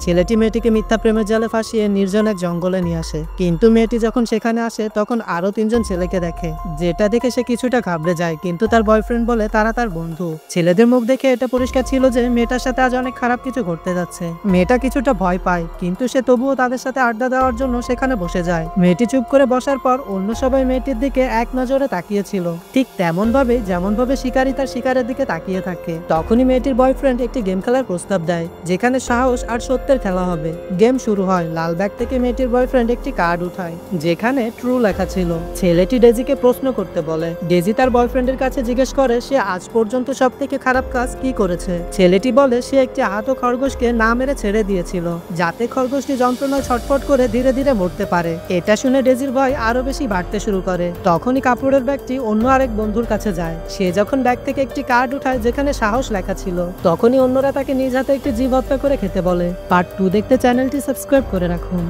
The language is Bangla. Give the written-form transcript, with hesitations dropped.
ছেলেটি মেয়েটিকে মিথ্যা প্রেমের জালে ফাঁসিয়ে নির্জন এক জঙ্গলে নিয়ে আসে, কিন্তু মেয়েটি যখন সেখানে আসে তখন আরো 3জন ছেলেকে দেখে, যেটা দেখে সে কিছুটা ঘাবড়ে যায়, কিন্তু তার বয়ফ্রেন্ড বলে তারা তার বন্ধু। ছেলেদের মুখ দেখে এটা পরিষ্কার ছিল যে মেয়েটার সাথে আজ অনেক খারাপ কিছু ঘটতে যাচ্ছে। মেয়েটা কিছুটা ভয় পায়, কিন্তু সে তবুও তাদের সাথে আড্ডা দেওয়ার জন্য সেখানে বসে যায়। মেয়েটি চুপ করে বসার পর অন্য সবাই মেয়েটির দিকে এক নজরে তাকিয়েছিল, ঠিক তেমন ভাবে যেমন ভাবে শিকারী তার শিকারের দিকে তাকিয়ে থাকে। তখনই মেয়েটির বয়ফ্রেন্ড একটি গেম খেলার প্রস্তাব দেয়, যেখানে সাহস আর সত্যের খেলা হবে। গেম শুরু হয়। লাল ব্যাগ থেকে মেয়েটির বয়ফ্রেন্ড একটি কার্ড উঠায়, যেখানে ট্রু লেখা ছিল। ছেলেটি ডেজিকে প্রশ্ন করতে বলে। ডেজি তার বয়ফ্রেন্ডের কাছে জিজ্ঞেস করে সে আজ পর্যন্ত সব থেকে খারাপ কাজ কি করেছে। ছেলেটি বলে সে একটি আহত খরগোশকে না মেরে ছেড়ে দিয়েছিল, যাতে খরগোশটি যন্ত্রণায় ছটফট করে ধীরে ধীরে মরতে পারে। এটা শুনে ডেজির ভয় আরো বেশি বাড়তে শুরু করে। তখনই কাপড়ের ব্যাগটি অন্য আরেক বন্ধুর কাছে যায়। সে যখন ব্যাগ থেকে একটি কার্ড উঠায় যেখানে সাহস লেখা ছিল, তখনই অন্যরা তাকে নিজ হাতে একটি জীব হত্যা করে খেতে বলে। পার্ট 2 দেখতে চ্যানেলটি সাবস্ক্রাইব করে রাখুন।